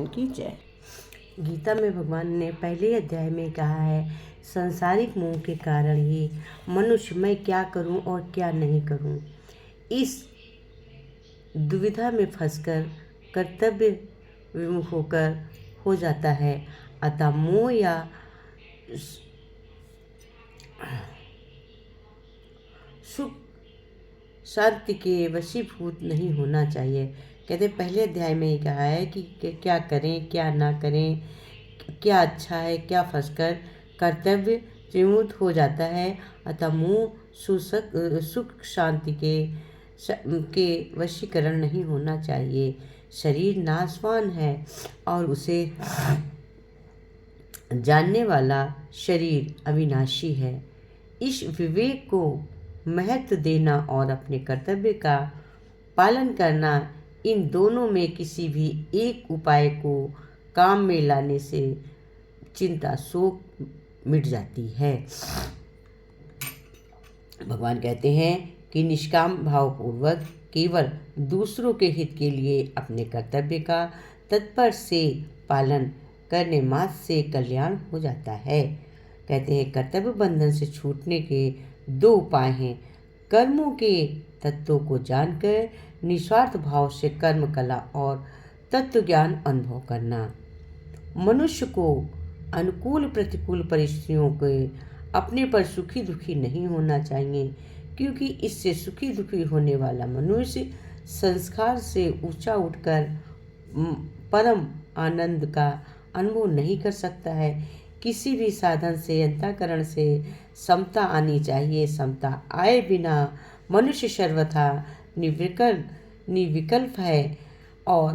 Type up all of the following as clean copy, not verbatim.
की जय। गीता में भगवान ने पहले अध्याय में कहा है, सांसारिक मोह के कारण ही मनुष्य मैं क्या करूं और क्या नहीं करूं, इस दुविधा में फंसकर कर्तव्य विमुख होकर हो जाता है। अतः मोह या सुख शांति के वशीभूत नहीं होना चाहिए। कहते पहले अध्याय में ही कहा है कि क्या करें क्या ना करें, क्या अच्छा है क्या फंसकर कर्तव्य विमुख हो जाता है। अतः मोह सुख शांति के वशीकरण नहीं होना चाहिए। शरीर नाशवान है और उसे जानने वाला शरीर अविनाशी है। इस विवेक को महत्व देना और अपने कर्तव्य का पालन करना, इन दोनों में किसी भी एक उपाय को काम में लाने से चिंता शोक मिट जाती है। भगवान कहते हैं कि निष्काम भावपूर्वक केवल दूसरों के हित के लिए अपने कर्तव्य का तत्पर से पालन करने मात्र से कल्याण हो जाता है। कहते हैं कर्तव्य बंधन से छूटने के दो उपाय हैं। कर्मों के तत्वों को जानकर निस्वार्थ भाव से कर्म कला और तत्व ज्ञान अनुभव करना। मनुष्य को अनुकूल प्रतिकूल परिस्थितियों के अपने पर सुखी दुखी नहीं होना चाहिए, क्योंकि इससे सुखी दुखी होने वाला मनुष्य संस्कार से ऊंचा उठकर परम आनंद का अनुभव नहीं कर सकता है। किसी भी साधन से अंतःकरण से समता आनी चाहिए। समता आए बिना मनुष्य सर्वथा निर्विकल्प है और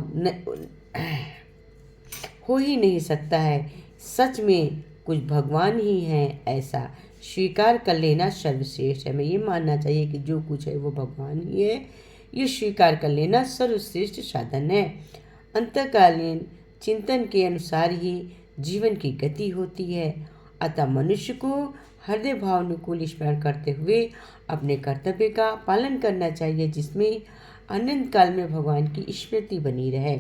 हो ही नहीं सकता है। सच में कुछ भगवान ही हैं, ऐसा स्वीकार कर लेना सर्वश्रेष्ठ है। हमें ये मानना चाहिए कि जो कुछ है वो भगवान ही है, ये स्वीकार कर लेना सर्वश्रेष्ठ साधन है। अंतकालीन चिंतन के अनुसार ही जीवन की गति होती है। अतः मनुष्य को हृदय भाव अनुकूल स्मरण करते हुए अपने कर्तव्य का पालन करना चाहिए, जिसमें अनंत काल में भगवान की स्मृति बनी रहे।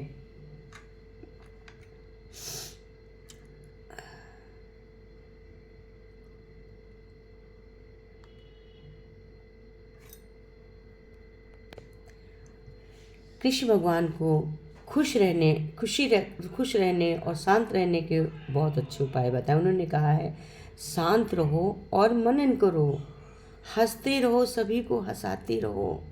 कृष्ण भगवान को खुश रहने और शांत रहने के बहुत अच्छे उपाय बताए। उन्होंने कहा है, शांत रहो और मनन करो, हंसते रहो, सभी को हंसाते रहो,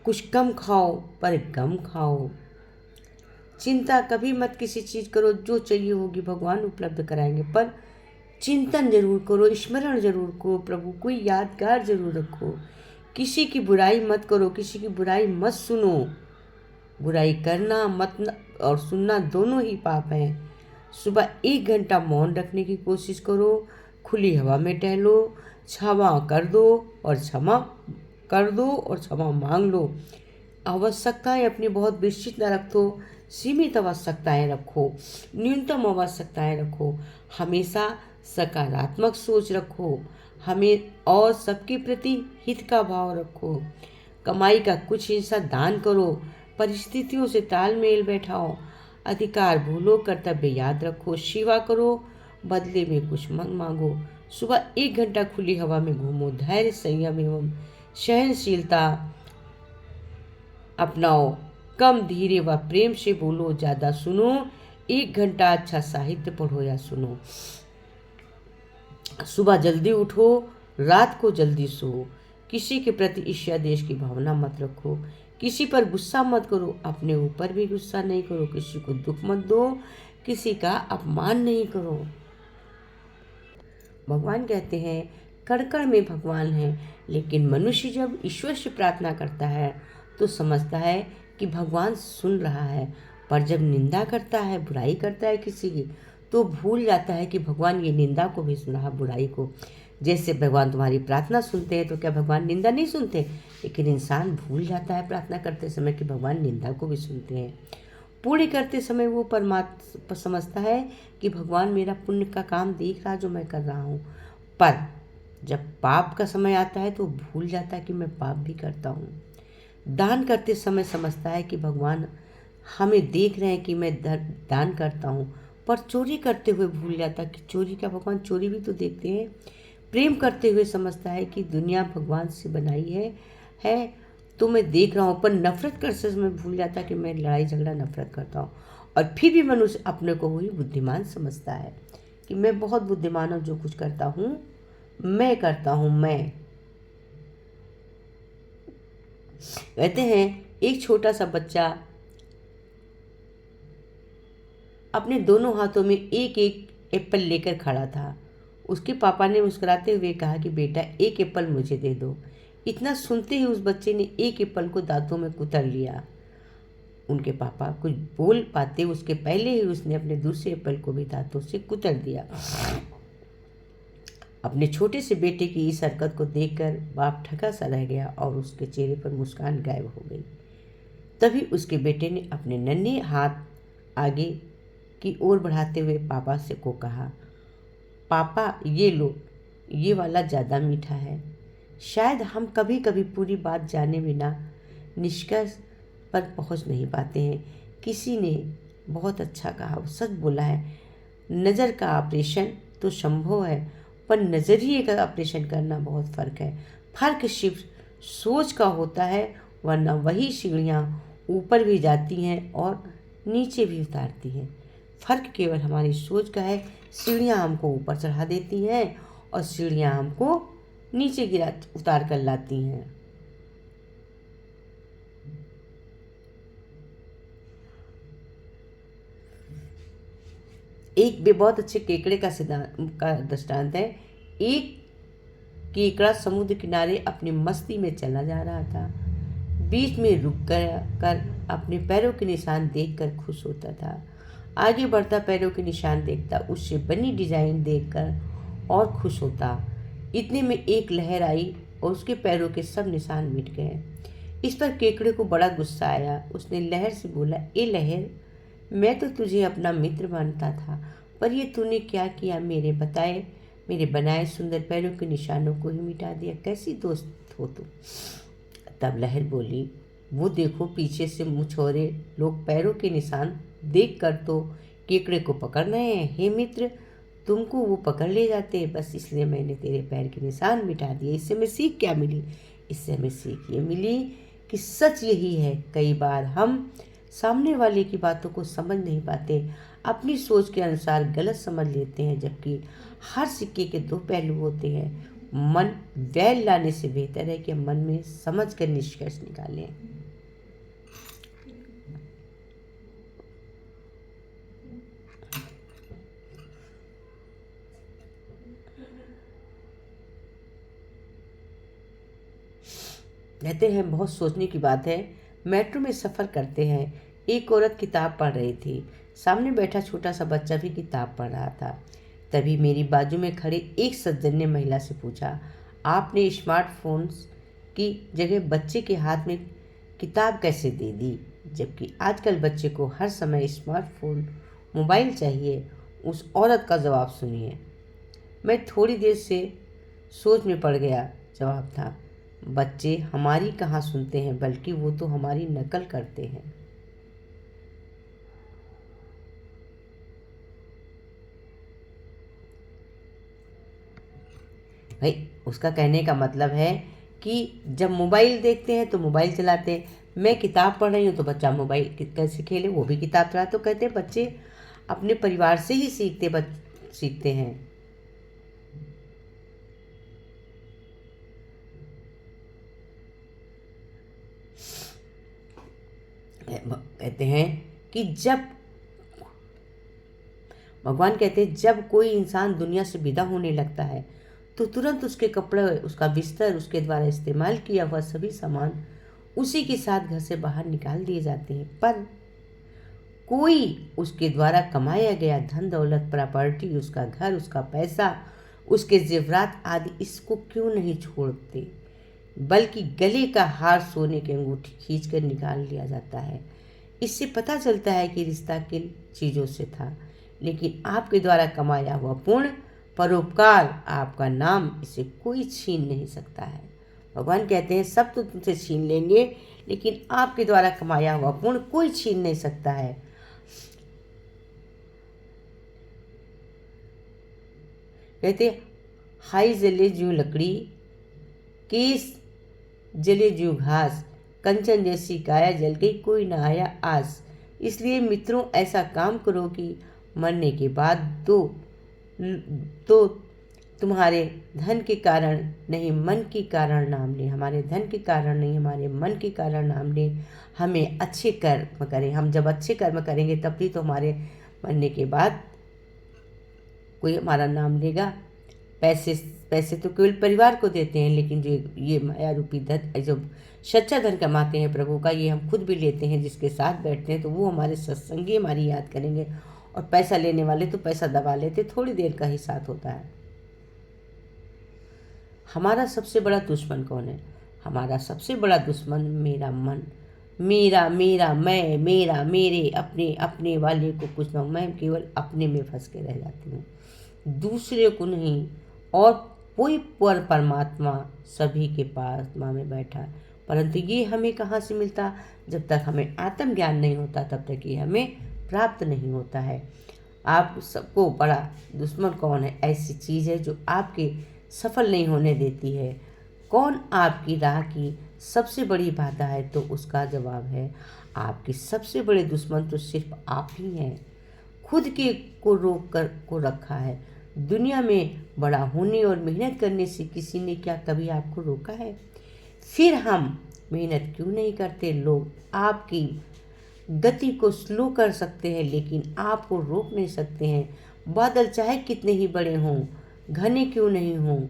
कुछ कम खाओ पर गम खाओ, चिंता कभी मत किसी चीज़ करो, जो चाहिए होगी भगवान उपलब्ध कराएंगे, पर चिंतन जरूर करो, स्मरण जरूर करो, प्रभु को यादगार जरूर रखो। किसी की बुराई मत करो, किसी की बुराई मत सुनो। बुराई करना मत और सुनना दोनों ही पाप हैं। सुबह 1 घंटा मौन रखने की कोशिश करो, खुली हवा में टहलो, क्षमा कर दो और क्षमा मांग लो। आवश्यकताएं अपनी बहुत विस्तृत न रखो, सीमित आवश्यकताएं रखो, न्यूनतम आवश्यकताएं रखो। हमेशा सकारात्मक सोच रखो, हमें और सबके प्रति हित का भाव रखो। कमाई का कुछ हिस्सा दान करो, परिस्थितियों से तालमेल बैठाओ, अधिकार भूलो, कर्तव्य याद रखो, सेवा करो, बदले में कुछ मत मांगो। सुबह 1 घंटा खुली हवा में घूमो, धैर्य संयम एवं सहनशीलता अपनाओ, कम धीरे व प्रेम से बोलो, ज़्यादा सुनो। 1 घंटा अच्छा साहित्य पढ़ो या सुनो। सुबह जल्दी उठो, रात को जल्दी सो। किसी के प्रति ईर्ष्या द्वेष की भावना मत रखो, किसी पर गुस्सा मत करो, अपने ऊपर भी गुस्सा नहीं करो, किसी को दुख मत दो, किसी का अपमान नहीं करो। भगवान कहते हैं, कण में भगवान है, लेकिन मनुष्य जब ईश्वर से प्रार्थना करता है तो समझता है कि भगवान सुन रहा है, पर जब निंदा करता है, बुराई करता है किसी की, तो भूल जाता है कि भगवान ये निंदा को भी सुना, बुराई को। जैसे भगवान तुम्हारी प्रार्थना सुनते हैं तो क्या भगवान निंदा नहीं सुनते? लेकिन इंसान भूल जाता है प्रार्थना करते समय कि भगवान निंदा को भी सुनते हैं। पुण्य करते समय वो परमात्मा समझता है कि भगवान मेरा पुण्य का काम देख रहा जो मैं कर रहा हूँ, पर जब पाप का समय आता है तो भूल जाता है कि मैं पाप भी करता हूँ। दान करते समय समझता है कि भगवान हमें देख रहे हैं कि मैं दान करता हूँ, पर चोरी करते हुए भूल जाता कि चोरी का भगवान चोरी भी तो देखते हैं। प्रेम करते हुए समझता है कि दुनिया भगवान से बनाई है तो मैं देख रहा हूँ, पर नफरत करते समय भूल जाता कि मैं लड़ाई झगड़ा नफरत करता हूँ। और फिर भी मनुष्य अपने को ही बुद्धिमान समझता है कि मैं बहुत बुद्धिमान हूँ, जो कुछ करता हूँ मैं करता हूँ। मैं कहते हैं एक छोटा सा बच्चा अपने दोनों हाथों में एक एक एप्पल लेकर खड़ा था। उसके पापा ने मुस्कुराते हुए कहा कि बेटा, एक एप्पल मुझे दे दो। इतना सुनते ही उस बच्चे ने एक एप्पल को दांतों में कुतर लिया। उनके पापा कुछ बोल पाते उसके पहले ही उसने अपने दूसरे एप्पल को भी दांतों से कुतर दिया। अपने छोटे से बेटे की इस हरकत को देखकर बाप ठगा सा रह गया और उसके चेहरे पर मुस्कान गायब हो गई। तभी उसके बेटे ने अपने नन्हे हाथ आगे की ओर बढ़ाते हुए पापा से को कहा, पापा ये लो, ये वाला ज़्यादा मीठा है। शायद हम कभी कभी पूरी बात जाने बिना निष्कर्ष पर पहुंच नहीं पाते हैं। किसी ने बहुत अच्छा कहा, वो सच बोला है। नज़र का ऑपरेशन तो संभव है, पर नज़रिए का ऑपरेशन करना बहुत फ़र्क है। फ़र्क सिर्फ सोच का होता है, वरना वही सीढ़ियाँ ऊपर भी जाती हैं और नीचे भी उतारती हैं। फ़र्क केवल हमारी सोच का है। सीढ़ियाँ हमको ऊपर चढ़ा देती हैं और सीढ़ियाँ हमको नीचे गिरा उतार कर लाती हैं। एक भी बहुत अच्छे केकड़े का दृष्टांत है। एक केकड़ा समुद्र किनारे अपनी मस्ती में चला जा रहा था। बीच में रुक कर अपने पैरों के निशान देखकर खुश होता था। आगे बढ़ता पैरों के निशान देखता, उससे बनी डिजाइन देखकर और खुश होता। इतने में एक लहर आई और उसके पैरों के सब निशान मिट गए। इस पर केकड़े को बड़ा गुस्सा आया। उसने लहर से बोला, ए लहर, मैं तो तुझे अपना मित्र मानता था, पर ये तूने क्या किया? मेरे बनाए सुंदर पैरों के निशानों को ही मिटा दिया। कैसी दोस्त हो तुम? तब लहर बोली, वो देखो, पीछे से मुछोरे लोग पैरों के निशान देख कर तो केकड़े को पकड़ रहे हैं। हे मित्र, तुमको वो पकड़ ले जाते, बस इसलिए मैंने तेरे पैर के निशान मिटा दिए। इससे हमें सीख क्या मिली? इससे हमें सीख ये मिली कि सच यही है, कई बार हम सामने वाले की बातों को समझ नहीं पाते, अपनी सोच के अनुसार गलत समझ लेते हैं, जबकि हर सिक्के के दो पहलू होते हैं। मन वैल लाने से बेहतर है कि हम मन में समझ कर निष्कर्ष निकालें। कहते हैं बहुत सोचने की बात है। मेट्रो में सफ़र करते हैं। एक औरत किताब पढ़ रही थी। सामने बैठा छोटा सा बच्चा भी किताब पढ़ रहा था। तभी मेरी बाजू में खड़े एक सज्जन ने महिला से पूछा, आपने स्मार्टफोन्स की जगह बच्चे के हाथ में किताब कैसे दे दी? जबकि आजकल बच्चे को हर समय स्मार्टफोन मोबाइल चाहिए। उस औरत का जवाब सुनिए। मैं थोड़ी देर से सोच में पड़ गया। जवाब था, बच्चे हमारी कहाँ सुनते हैं, बल्कि वो तो हमारी नकल करते हैं। भाई, उसका कहने का मतलब है कि जब मोबाइल देखते हैं तो मोबाइल चलाते हैं। मैं किताब पढ़ रही हूँ तो बच्चा मोबाइल कैसे खेले, वो भी किताब चला। तो कहते हैं बच्चे अपने परिवार से ही सीखते हैं। कहते हैं कि भगवान कहते हैं जब कोई इंसान दुनिया से विदा होने लगता है तो तुरंत उसके कपड़े, उसका बिस्तर, उसके द्वारा इस्तेमाल किया हुआ सभी सामान उसी के साथ घर से बाहर निकाल दिए जाते हैं। पर कोई उसके द्वारा कमाया गया धन दौलत, प्रॉपर्टी, उसका घर, उसका पैसा, उसके जेवरात आदि इसको क्यों नहीं छोड़ते, बल्कि गले का हार, सोने की अंगूठी खींच कर निकाल लिया जाता है। इससे पता चलता है कि रिश्ता किन चीज़ों से था। लेकिन आपके द्वारा कमाया हुआ पुण्य, परोपकार, आपका नाम, इसे कोई छीन नहीं सकता है। भगवान कहते हैं सब तो तुमसे छीन लेंगे, लेकिन आपके द्वारा कमाया हुआ पुण्य कोई छीन नहीं सकता है। कहते हाई जले ज्यों लकड़ी, केस जले ज्यों घास, कंचन जैसी काया जल गई कोई न आया आस। इसलिए मित्रों ऐसा काम करो कि मरने के बाद तो तुम्हारे धन के कारण नहीं मन के कारण नाम ले, हमारे धन के कारण नहीं हमारे मन के कारण नाम ले। हमें अच्छे कर्म करें, हम जब अच्छे कर्म करेंगे तब भी तो हमारे मरने के बाद कोई हमारा नाम लेगा। पैसे तो केवल परिवार को देते हैं, लेकिन जो ये माया रूपी धन, जो सच्चा धन कमाते हैं प्रभु का, ये हम खुद भी लेते हैं। जिसके साथ बैठते हैं तो वो हमारे सत्संगी हमारी याद करेंगे, और पैसा लेने वाले तो पैसा दबा लेते, थोड़ी देर का ही साथ होता है। हमारा सबसे बड़ा दुश्मन कौन है? हमारा सबसे बड़ा दुश्मन मेरा मन, मेरा मेरा मैं, मेरा मेरे, अपने अपने वाले को कुछ न, मैं केवल अपने में फंस के रह जाती हूँ, दूसरे को नहीं। और कोई परमात्मा सभी के पास माँ में बैठा, परंतु ये हमें कहाँ से मिलता? जब तक हमें आत्मज्ञान नहीं होता तब तक ये हमें प्राप्त नहीं होता है। आप सबको बड़ा दुश्मन कौन है? ऐसी चीज़ है जो आपके सफल नहीं होने देती है। कौन आपकी राह की सबसे बड़ी बाधा है? तो उसका जवाब है आपके सबसे बड़े दुश्मन तो सिर्फ आप ही हैं। खुद के को रोक कर को रखा है। दुनिया में बड़ा होने और मेहनत करने से किसी ने क्या कभी आपको रोका है? फिर हम मेहनत क्यों नहीं करते? लोग आपकी गति को स्लो कर सकते हैं लेकिन आपको रोक नहीं सकते हैं। बादल चाहे कितने ही बड़े हों, घने क्यों नहीं हों,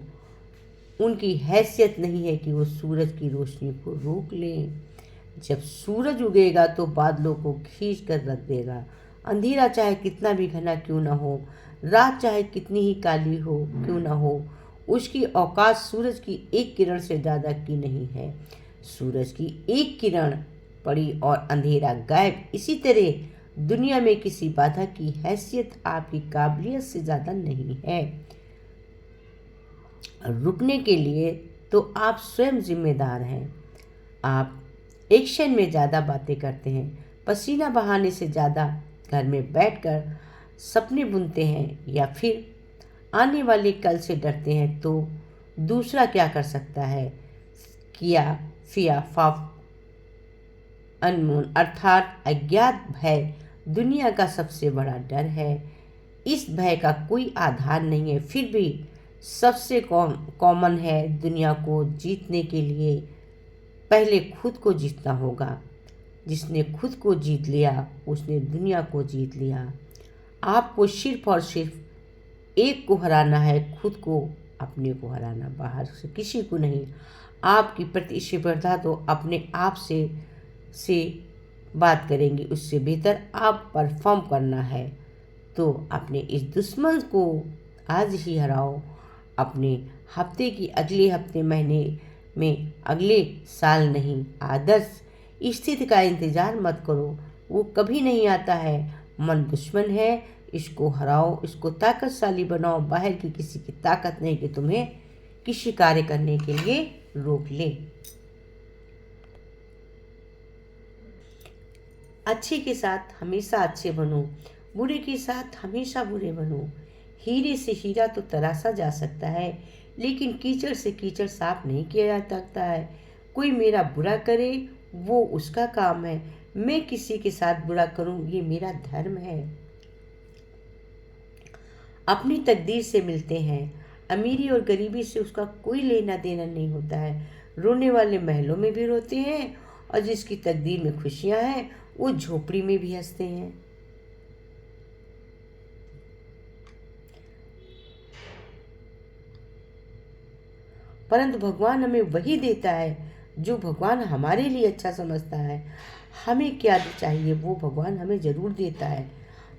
उनकी हैसियत नहीं है कि वो सूरज की रोशनी को रोक लें। जब सूरज उगेगा तो बादलों को खींच कर रख देगा। अंधेरा चाहे कितना भी घना क्यों न हो, रात चाहे कितनी ही काली हो क्यों न हो, उसकी औकात सूरज की एक किरण से ज़्यादा की नहीं है। सूरज की एक किरण पड़ी और अंधेरा गायब। इसी तरह दुनिया में किसी बाधा की हैसियत आपकी काबिलियत से ज़्यादा नहीं है। रुकने के लिए तो आप स्वयं जिम्मेदार हैं। आप एक्शन में ज़्यादा बातें करते हैं, पसीना बहाने से ज़्यादा घर में बैठकर सपने बुनते हैं, या फिर आने वाले कल से डरते हैं तो दूसरा क्या कर सकता है? किया फिया फाफ अनमोल अर्थात अज्ञात भय दुनिया का सबसे बड़ा डर है। इस भय का कोई आधार नहीं है, फिर भी सबसे कॉमन है। दुनिया को जीतने के लिए पहले खुद को जीतना होगा। जिसने खुद को जीत लिया उसने दुनिया को जीत लिया। आपको सिर्फ और सिर्फ एक को हराना है, खुद को, अपने को हराना, बाहर से किसी को नहीं। आपकी प्रतिस्पर्धा तो अपने आप से बात करेंगी, उससे बेहतर आप परफॉर्म करना है। तो अपने इस दुश्मन को आज ही हराओ। अपने हफ्ते की अगले हफ्ते, महीने में, अगले साल नहीं। आदर्श स्थिति का इंतज़ार मत करो, वो कभी नहीं आता है। मन दुश्मन है, इसको हराओ, इसको ताकतशाली बनाओ। बाहर की किसी की ताकत नहीं कि तुम्हें किसी कार्य करने के लिए रोक ले। अच्छे के साथ हमेशा अच्छे बनो, बुरे के साथ हमेशा बुरे बनो। हीरे से हीरा तो तराशा जा सकता है, लेकिन कीचड़ से कीचड़ साफ नहीं किया जा सकता है। कोई मेरा बुरा करे वो उसका काम है, मैं किसी के साथ बुरा करूं ये मेरा धर्म है। अपनी तकदीर से मिलते हैं, अमीरी और गरीबी से उसका कोई लेना देना नहीं होता है। रोने वाले महलों में भी रोते हैं, और जिसकी तकदीर में खुशियां हैं वो झोपड़ी में भी हंसते हैं। परंतु भगवान हमें वही देता है जो भगवान हमारे लिए अच्छा समझता है। हमें क्या चाहिए वो भगवान हमें ज़रूर देता है,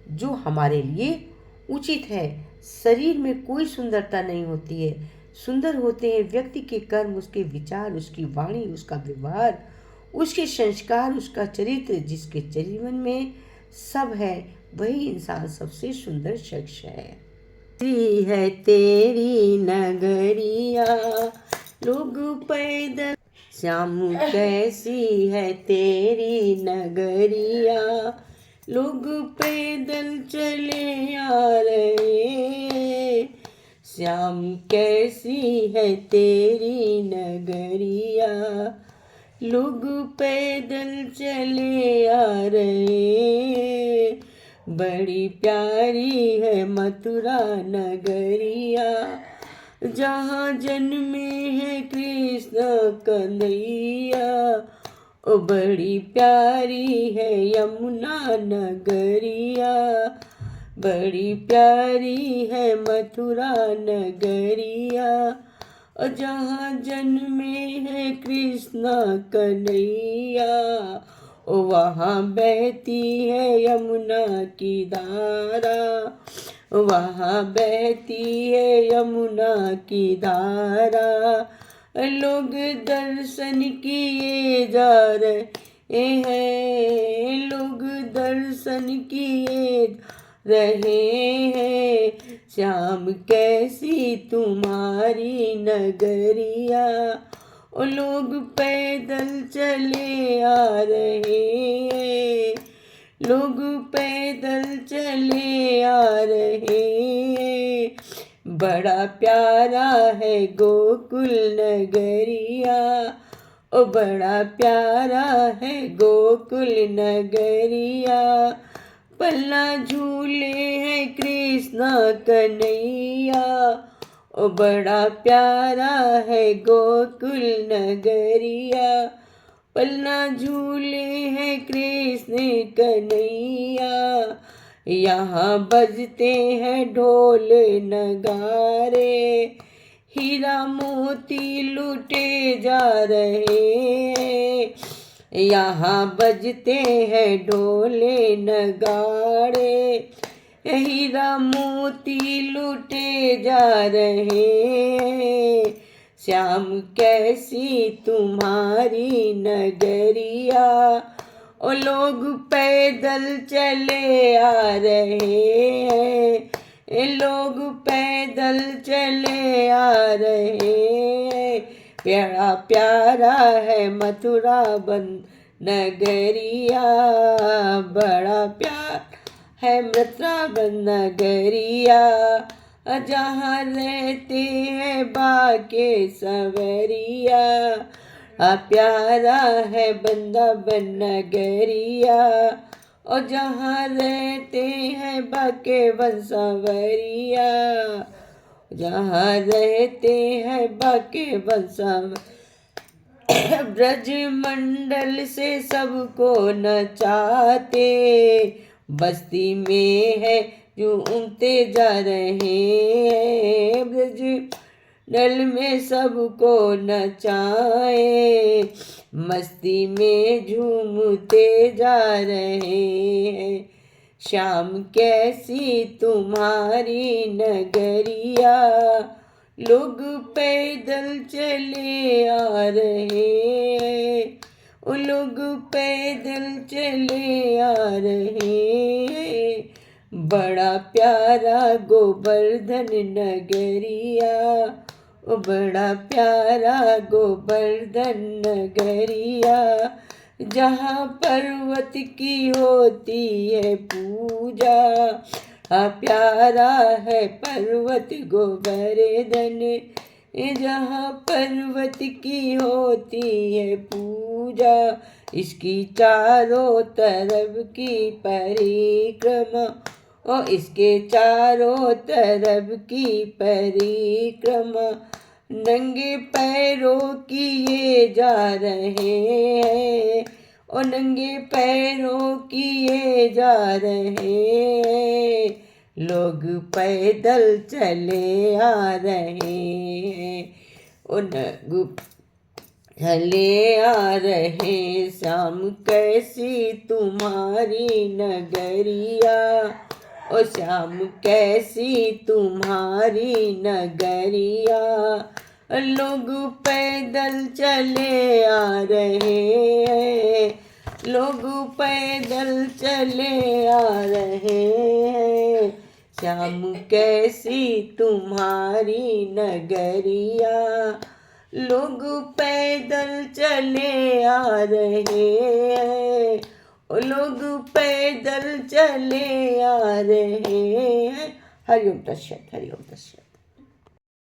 जो हमारे लिए उचित है। शरीर में कोई सुंदरता नहीं होती है, सुंदर होते हैं व्यक्ति के कर्म, उसके विचार, उसकी वाणी, उसका व्यवहार, उसके संस्कार, उसका चरित्र। जिसके जीवन में सब है वही इंसान सबसे सुंदर शख्स है। है तेरी नगरिया लोग पैदल श्याम कैसी है तेरी नगरिया, लोग पैदल चले आ रहे। श्याम कैसी है तेरी नगरिया, लोग पैदल चले आ रहे। बड़ी प्यारी है मथुरा नगरिया, जहाँ जन्मे है कृष्ण कन्हैया। ओ बड़ी प्यारी है यमुना नगरिया, बड़ी प्यारी है मथुरा नगरिया, और जहाँ जन्मे है कृष्ण कन्हैया। ओ वहाँ बहती है यमुना की धारा, वहाँ बहती है यमुना की धारा। लोग दर्शन किए जा रहे हैं, लोग दर्शन किए रहे हैं। श्याम कैसी तुम्हारी नगरिया, ओ लोग पैदल चले आ रहे हैं, लोग पैदल चले आ रहे हैं। बड़ा प्यारा है गोकुल नगरिया, ओ बड़ा प्यारा है गोकुल नगरिया। पल्ला झूले है कृष्ण कन्हैया, ओ बड़ा प्यारा है गोकुल नगरिया। पल्ला झूले है कृष्ण कन्हैया, यहाँ बजते हैं ढोल नगारे। हीरा मोती लूटे जा रहे, यहाँ बजते हैं ढोले नगाड़े। हीरा मोती लूटे जा रहे। श्याम कैसी तुम्हारी नगरिया, ओ लोग पैदल चले आ रहे हैं, लोग पैदल चले आ रहे हैं। प्यारा प्यारा है मथुरा बन नगरिया, बड़ा प्यार है मथुरा बन नगरिया। जहाँ रहते हैं बाके सवरिया, प्यारा है वृंदावन नगरिया। और जहाँ रहते हैं बाके बंसवरिया, जहाँ रहते हैं बाके बंसवरिया। ब्रज मंडल से सबको नचाते, बस्ती में है झूमते जा रहे हैं। ब्रज मंडल में सबको नचाए, मस्ती में झूमते जा रहे हैं। श्याम कैसी तुम्हारी नगरिया, लोग पैदल चले आ रहे हैं, वो लोग पैदल चले आ रहे हैं। बड़ा प्यारा गोवर्धन नगरिया, ओ बड़ा प्यारा गोवर्धन नगरिया। जहाँ पर्वत की होती है पूजा, प्यारा है पर्वत गोवर्धन। जहाँ पर्वत की होती है पूजा, इसकी चारों तरफ की परिक्रमा, और इसके चारों तरफ की परिक्रमा। नंगे पैरों किए जा रहे हैं, और नंगे पैरों किए जा रहे हैं। लोग पैदल चले आ रहे हैं, लोग चले आ रहे। श्याम कैसी तुम्हारी नगरिया, ओ श्याम कैसी तुम्हारी नगरिया। लोग पैदल चले आ रहे हैं, लोग पैदल चले आ रहे हैं। श्याम कैसी तुम्हारी नगरिया, लोग पैदल चले आ रहे हैं, ओ लोग पैदल चले आ रहे हैं। हरिओम तत्सत, हरिओम तत्सत।